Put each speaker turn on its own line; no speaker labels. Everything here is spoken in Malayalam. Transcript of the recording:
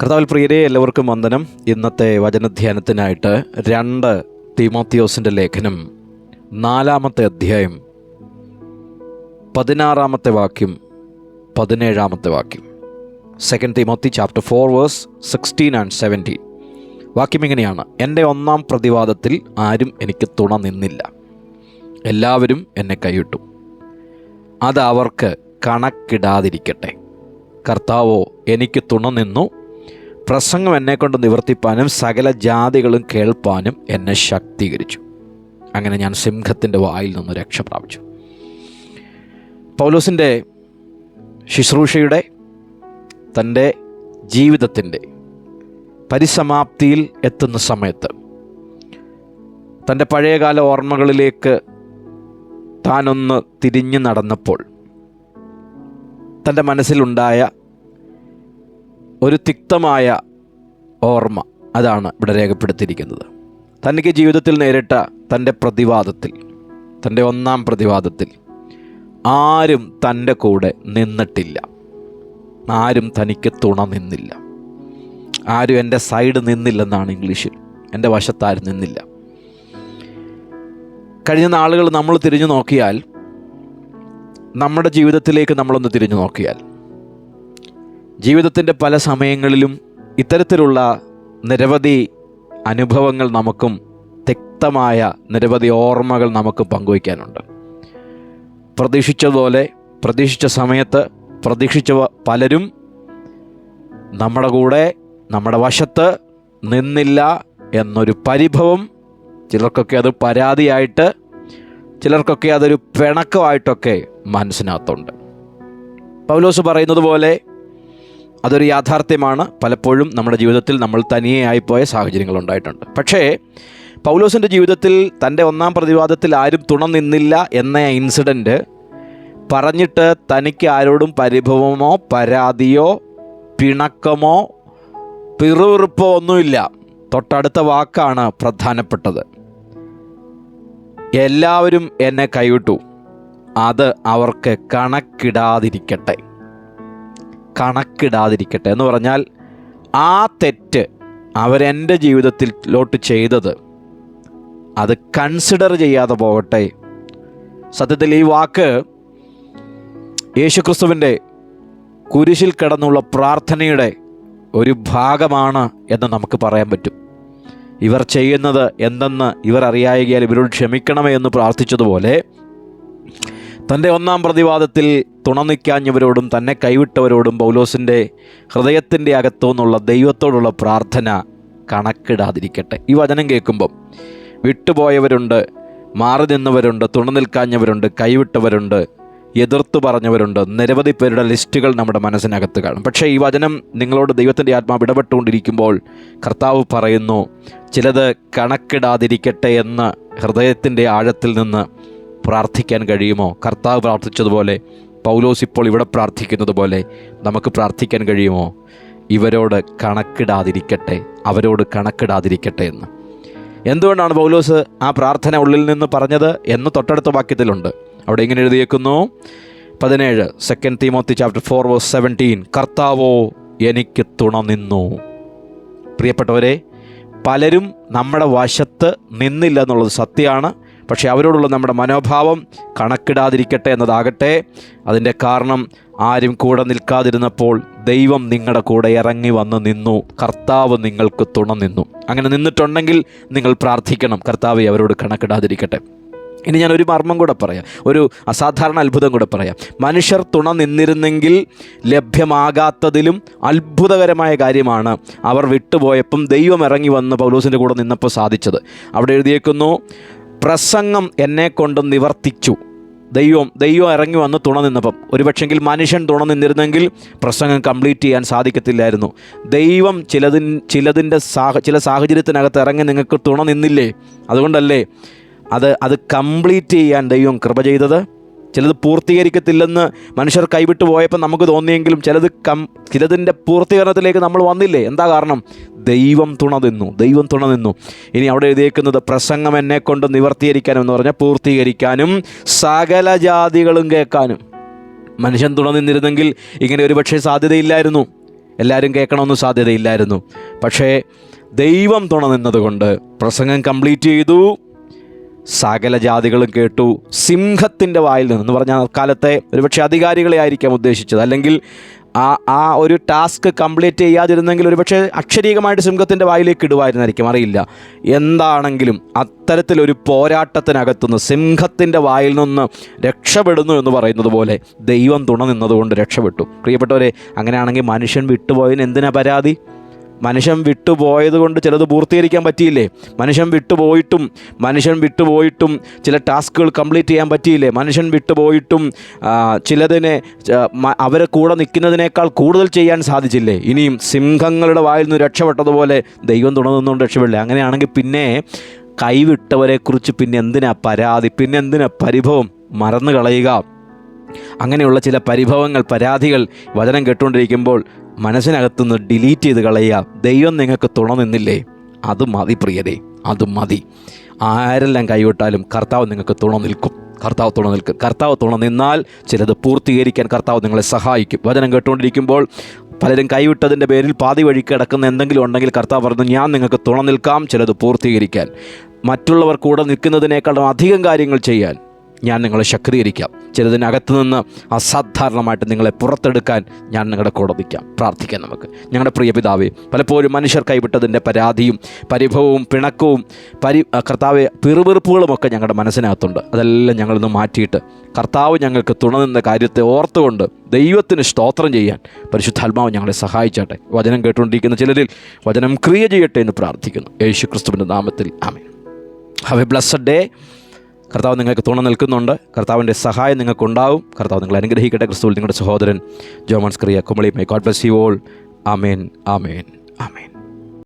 കർത്താവിൽ പ്രിയരെ, എല്ലാവർക്കും വന്ദനം. ഇന്നത്തെ വചനധ്യാനത്തിനായിട്ട് 2 തീമോത്തിയോസിൻ്റെ ലേഖനം 4-ാമത്തെ അധ്യായം 16-ാമത്തെ വാക്യം 17-ാമത്തെ വാക്യം. 2 Timothy chapter 4 verse 16 and 17. വാക്യം ഇങ്ങനെയാണ്: എൻ്റെ 1-ാം പ്രതിവാദത്തിൽ ആരും എനിക്ക് തുണ നിന്നില്ല, എല്ലാവരും എന്നെ കൈവിട്ടു. അത് അവർക്ക് കണക്കിടാതിരിക്കട്ടെ. കർത്താവോ എനിക്ക് തുണ നിന്നു, പ്രസംഗം എന്നെക്കൊണ്ട് നിവർത്തിപ്പാനും സകല ജാതികളും കേൾപ്പാനും എന്നെ ശക്തീകരിച്ചു. അങ്ങനെ ഞാൻ സിംഹത്തിൻ്റെ വായിൽ നിന്ന് രക്ഷ പ്രാപിച്ചു. പൗലോസിൻ്റെ ശുശ്രൂഷയുടെ, തൻ്റെ ജീവിതത്തിൻ്റെ പരിസമാപ്തിയിൽ എത്തുന്ന സമയത്ത് തൻ്റെ പഴയകാല ഓർമ്മകളിലേക്ക് താനൊന്ന് തിരിഞ്ഞു നടന്നപ്പോൾ തൻ്റെ മനസ്സിലുണ്ടായ ഒരു തിക്തമായ ഓർമ്മ, അതാണ് ഇവിടെ രേഖപ്പെടുത്തിയിരിക്കുന്നത്. തനിക്ക് ജീവിതത്തിൽ നേരിട്ട തൻ്റെ പ്രതിവാദത്തിൽ, തൻ്റെ 1-ാം പ്രതിവാദത്തിൽ ആരും തൻ്റെ കൂടെ നിന്നിട്ടില്ല, ആരും തനിക്ക് തുണ നിന്നില്ല, ആരും എൻ്റെ സൈഡ് നിന്നില്ലെന്നാണ് ഇംഗ്ലീഷിൽ. എൻ്റെ വശത്താരും നിന്നില്ല. കഴിഞ്ഞ നാളുകൾ നമ്മൾ തിരിഞ്ഞു നോക്കിയാൽ, നമ്മുടെ ജീവിതത്തിലേക്ക് നമ്മളൊന്ന് തിരിഞ്ഞു നോക്കിയാൽ, ജീവിതത്തിൻ്റെ പല സമയങ്ങളിലും ഇത്തരത്തിലുള്ള നിരവധി അനുഭവങ്ങൾ നമുക്കും തിക്തമായ നിരവധി ഓർമ്മകൾ നമുക്ക് പങ്കുവയ്ക്കാനുണ്ട്. പ്രതീക്ഷിച്ചതുപോലെ, പ്രതീക്ഷിച്ച സമയത്ത് പ്രതീക്ഷിച്ച പലരും നമ്മുടെ കൂടെ, നമ്മുടെ വശത്ത് നിന്നില്ല എന്നൊരു പരിഭവം, ചിലർക്കൊക്കെ അത് പരാതിയായിട്ട്, ചിലർക്കൊക്കെ അതൊരു പിണക്കമായിട്ടൊക്കെ മനസ്സിനകത്തുണ്ട്. പൗലോസ് പറയുന്നത് പോലെ അതൊരു യാഥാർത്ഥ്യമാണ്. പലപ്പോഴും നമ്മുടെ ജീവിതത്തിൽ നമ്മൾ തനിയെ ആയിപ്പോയ സാഹചര്യങ്ങളുണ്ടായിട്ടുണ്ട്. പക്ഷേ പൗലോസിൻ്റെ ജീവിതത്തിൽ തൻ്റെ 1-ാം പ്രതിവാദത്തിൽ ആരും തുണ നിന്നില്ല എന്ന ഇൻസിഡൻറ്റ് പറഞ്ഞിട്ട് തനിക്ക് ആരോടും പരിഭവമോ പരാതിയോ പിണക്കമോ പിറുവിറുപ്പോ ഒന്നുമില്ല. തൊട്ടടുത്ത വാക്കാണ് പ്രധാനപ്പെട്ടത്: എല്ലാവരും എന്നെ കൈവിട്ടു, അത് അവർക്ക് കണക്കിടാതിരിക്കട്ടെ. കണക്കിടാതിരിക്കട്ടെ എന്ന് പറഞ്ഞാൽ ആ തെറ്റ് അവരെൻ്റെ ജീവിതത്തിലോട്ട് ചെയ്തത് അത് കൺസിഡർ ചെയ്യാതെ പോകട്ടെ. സത്യത്തിൽ ഈ വാക്ക് യേശുക്രിസ്തുവിൻ്റെ കുരിശിൽ കിടന്നുള്ള പ്രാർത്ഥനയുടെ ഒരു ഭാഗമാണ് എന്ന് നമുക്ക് പറയാൻ പറ്റും. ഇവർ ചെയ്യുന്നത് എന്തെന്ന് ഇവർ അറിയായികയാൽ ഇവരോട് ക്ഷമിക്കണമേ എന്ന് പ്രാർത്ഥിച്ചതുപോലെ, തൻ്റെ 1-ാം പ്രതിവാദത്തിൽ തുണനിൽക്കാഞ്ഞവരോടും തന്നെ കൈവിട്ടവരോടും പൗലോസിൻ്റെ ഹൃദയത്തിൻ്റെ അകത്തു നിന്നുള്ള ദൈവത്തോടുള്ള പ്രാർത്ഥന കണക്കിടാതിരിക്കട്ടെ. ഈ വചനം കേൾക്കുമ്പം വിട്ടുപോയവരുണ്ട്, മാറി നിന്നവരുണ്ട്, തുണ നിൽക്കാഞ്ഞവരുണ്ട്, കൈവിട്ടവരുണ്ട്, എതിർത്തു പറഞ്ഞവരുണ്ട്, നിരവധി പേരുടെ ലിസ്റ്റുകൾ നമ്മുടെ മനസ്സിനകത്ത് കാണും. പക്ഷേ ഈ വചനം നിങ്ങളോട് ദൈവത്തിൻ്റെ ആത്മാവ് ഇടപെട്ടുകൊണ്ടിരിക്കുമ്പോൾ കർത്താവ് പറയുന്നു, ചിലത് കണക്കിടാതിരിക്കട്ടെ എന്ന് ഹൃദയത്തിൻ്റെ ആഴത്തിൽ നിന്ന് പ്രാർത്ഥിക്കാൻ കഴിയുമോ? കർത്താവ് പ്രാർത്ഥിച്ചതുപോലെ, പൗലോസ് ഇപ്പോൾ ഇവിടെ പ്രാർത്ഥിക്കുന്നത് പോലെ നമുക്ക് പ്രാർത്ഥിക്കാൻ കഴിയുമോ? ഇവരോട് കണക്കിടാതിരിക്കട്ടെ, അവരോട് കണക്കിടാതിരിക്കട്ടെ എന്ന്. എന്തുകൊണ്ടാണ് പൗലോസ് ആ പ്രാർത്ഥന ഉള്ളിൽ നിന്ന് പറഞ്ഞത് എന്ന് തൊട്ടടുത്ത വാക്യത്തിലുണ്ട്. അവിടെ ഇങ്ങനെ എഴുതിയേക്കുന്നു, 17 2 Timothy chapter 4 verse 17: കർത്താവോ എനിക്ക് തുണ നിന്നു. പ്രിയപ്പെട്ടവരെ, പലരും നമ്മുടെ വശത്ത് നിന്നില്ല എന്നുള്ളത് സത്യമാണ്. പക്ഷേ അവരോടുള്ള നമ്മുടെ മനോഭാവം കണക്കിടാതിരിക്കട്ടെ എന്നതാകട്ടെ. അതിൻ്റെ കാരണം, ആരും കൂടെ നിൽക്കാതിരുന്നപ്പോൾ ദൈവം നിങ്ങളുടെ കൂടെ ഇറങ്ങി വന്ന് നിന്നു, കർത്താവ് നിങ്ങൾക്ക് തുണ നിന്നു. അങ്ങനെ നിന്നിട്ടുണ്ടെങ്കിൽ നിങ്ങൾ പ്രാർത്ഥിക്കണം, കർത്താവേ അവരോട് കണക്കിടാതിരിക്കട്ടെ. ഇനി ഞാനൊരു മർമ്മം കൂടെ പറയാം, ഒരു അസാധാരണ അത്ഭുതം കൂടെ പറയാം. മനുഷ്യർ തുണ നിന്നിരുന്നെങ്കിൽ ലഭ്യമാകാത്തതിലും അത്ഭുതകരമായ കാര്യമാണ് അവർ വിട്ടുപോയപ്പം ദൈവം ഇറങ്ങി വന്ന് പൗലോസിൻ്റെ കൂടെ നിന്നപ്പോൾ സാധിച്ചത്. അവിടെ എഴുതിയേക്കുന്നു, പ്രസംഗം എന്നെക്കൊണ്ട് നിവർത്തിച്ചു. ദൈവം ഇറങ്ങി വന്ന് തുണ നിന്നപ്പം, ഒരുപക്ഷെങ്കിൽ മനുഷ്യൻ തുണ നിന്നിരുന്നെങ്കിൽ പ്രസംഗം കംപ്ലീറ്റ് ചെയ്യാൻ സാധിക്കത്തില്ലായിരുന്നു. ദൈവം ചില സാഹചര്യത്തിനകത്ത് ഇറങ്ങി നിങ്ങൾക്ക് തുണ നിന്നില്ലേ? അതുകൊണ്ടല്ലേ അത് കംപ്ലീറ്റ് ചെയ്യാൻ ദൈവം കൃപ ചെയ്തത്. ചിലത് പൂർത്തീകരിക്കത്തില്ലെന്ന് മനുഷ്യർ കൈവിട്ട് പോയപ്പോൾ നമുക്ക് തോന്നിയെങ്കിലും ചിലതിൻ്റെ പൂർത്തീകരണത്തിലേക്ക് നമ്മൾ വന്നില്ലേ? എന്താ കാരണം? ദൈവം തുണ നിന്നു. ഇനി അവിടെ എഴുതിയേക്കുന്നത്, പ്രസംഗം എന്നെക്കൊണ്ട് നിവർത്തീകരിക്കാനും എന്ന് പറഞ്ഞാൽ പൂർത്തീകരിക്കാനും സകല ജാതികളും കേൾക്കാനും. മനുഷ്യൻ തുണ നിന്നിരുന്നെങ്കിൽ ഇങ്ങനെ ഒരുപക്ഷെ സാധ്യതയില്ലായിരുന്നു. എല്ലാവരും കേൾക്കണമെന്നും സാധ്യതയില്ലായിരുന്നു. പക്ഷേ ദൈവം തുണ നിന്നതുകൊണ്ട് പ്രസംഗം കംപ്ലീറ്റ് ചെയ്തു. സകല ജാതികളും കേട്ടു. സിംഹത്തിൻ്റെ വായിൽ നിന്ന് പറഞ്ഞാൽ കാലത്തെ ഒരുപക്ഷെ അധികാരികളെ ആയിരിക്കാം ഉദ്ദേശിച്ചത്, അല്ലെങ്കിൽ ആ ഒരു ടാസ്ക് കംപ്ലീറ്റ് ചെയ്യാതിരുന്നെങ്കിൽ ഒരുപക്ഷെ അക്ഷരീകമായിട്ട് സിംഹത്തിൻ്റെ വായിലേക്ക് ഇടുമായിരുന്നായിരിക്കും, അറിയില്ല. എന്താണെങ്കിലും അത്തരത്തിലൊരു പോരാട്ടത്തിനകത്തുനിന്ന് സിംഹത്തിൻ്റെ വായിൽ നിന്ന് രക്ഷപ്പെടുന്നു എന്ന് പറയുന്നത് പോലെ ദൈവം തുണ നിന്നതുകൊണ്ട് രക്ഷപ്പെട്ടു. പ്രിയപ്പെട്ടവരെ, അങ്ങനെയാണെങ്കിൽ മനുഷ്യൻ വിട്ടുപോയതിന് എന്തിനാ പരാതി? മനുഷ്യൻ വിട്ടുപോയത് കൊണ്ട് ചിലത് പൂർത്തീകരിക്കാൻ പറ്റിയില്ലേ? മനുഷ്യൻ വിട്ടുപോയിട്ടും ചില ടാസ്കുകൾ കംപ്ലീറ്റ് ചെയ്യാൻ പറ്റിയില്ലേ? മനുഷ്യൻ വിട്ടുപോയിട്ടും ചിലതിനെ അവരെ കൂടെ നിൽക്കുന്നതിനേക്കാൾ കൂടുതൽ ചെയ്യാൻ സാധിച്ചില്ലേ? ഇനിയും സിംഹങ്ങളുടെ വായിൽ നിന്ന് രക്ഷപ്പെട്ടതുപോലെ ദൈവം തുണ നിന്നുകൊണ്ട് രക്ഷപ്പെടില്ലേ? അങ്ങനെയാണെങ്കിൽ പിന്നെ കൈവിട്ടവരെക്കുറിച്ച് പിന്നെ എന്തിനാ പരാതി? പിന്നെ എന്തിനാ പരിഭവം? മറന്നു കളയുക. അങ്ങനെയുള്ള ചില പരിഭവങ്ങൾ, പരാതികൾ വചനം കേട്ടുകൊണ്ടിരിക്കുമ്പോൾ മനസ്സിനകത്തുനിന്ന് ഡിലീറ്റ് ചെയ്ത് കളയുക. ദൈവം നിങ്ങൾക്ക് തുണ നിന്നില്ലേ? അത് മതി പ്രിയരെ, അത് മതി. ആരെല്ലാം കൈവിട്ടാലും കർത്താവ് നിങ്ങൾക്ക് തുണ നിൽക്കും. കർത്താവ് തുണ നിന്നാൽ ചിലത് പൂർത്തീകരിക്കാൻ കർത്താവ് നിങ്ങളെ സഹായിക്കും. വചനം കേട്ടുകൊണ്ടിരിക്കുമ്പോൾ പലരും കൈവിട്ടതിൻ്റെ പേരിൽ പാതി വഴി കിടക്കുന്ന എന്തെങ്കിലും ഉണ്ടെങ്കിൽ കർത്താവ് പറഞ്ഞു, ഞാൻ നിങ്ങൾക്ക് തുണ നിൽക്കാം ചിലത് പൂർത്തീകരിക്കാൻ. മറ്റുള്ളവർ കൂടെ നിൽക്കുന്നതിനേക്കാളും അധികം കാര്യങ്ങൾ ചെയ്യാൻ ഞാൻ നിങ്ങളെ ശക്തീകരിക്കാം. ചിലതിനകത്ത് നിന്ന് അസാധാരണമായിട്ട് നിങ്ങളെ പുറത്തെടുക്കാൻ ഞാൻ നിങ്ങളുടെ കൂടെ നിൽക്കാം. പ്രാർത്ഥിക്കാം നമുക്ക്. ഞങ്ങളുടെ പ്രിയ പിതാവേ, പലപ്പോഴും മനുഷ്യർ കൈവിട്ടതിൻ്റെ പരാതിയും പരിഭവവും പിണക്കവും കർത്താവെ പിറുപിറുപ്പുകളുമൊക്കെ ഞങ്ങളുടെ മനസ്സിനകത്തുണ്ട്. അതെല്ലാം ഞങ്ങളിന്ന് മാറ്റിയിട്ട് കർത്താവ് ഞങ്ങൾക്ക് തുണ നിന്ന കാര്യത്തെ ഓർത്തുകൊണ്ട് ദൈവത്തിന് സ്തോത്രം ചെയ്യാൻ പരിശുദ്ധാത്മാവ് ഞങ്ങളെ സഹായിച്ചാട്ടെ. വചനം കേട്ടുകൊണ്ടിരിക്കുന്ന ചിലരിൽ വചനം ക്രിയ ചെയ്യട്ടെ എന്ന് പ്രാർത്ഥിക്കുന്നു. യേശു ക്രിസ്തുവിൻ്റെ നാമത്തിൽ ആമേൻ. Have a blessed day. കർത്താവ് നിങ്ങൾക്ക് തുണ നിൽക്കുന്നുണ്ട്. കർത്താവിൻ്റെ സഹായം നിങ്ങൾക്കുണ്ടാവും. കർത്താവ് നിങ്ങളെ അനുഗ്രഹിക്കട്ടെ. ക്രിസ്തുവിൽ നിങ്ങളുടെ സഹോദരൻ ജോമോൻസ് ക്രിയ Kumily. My God bless you all. Amen, amen.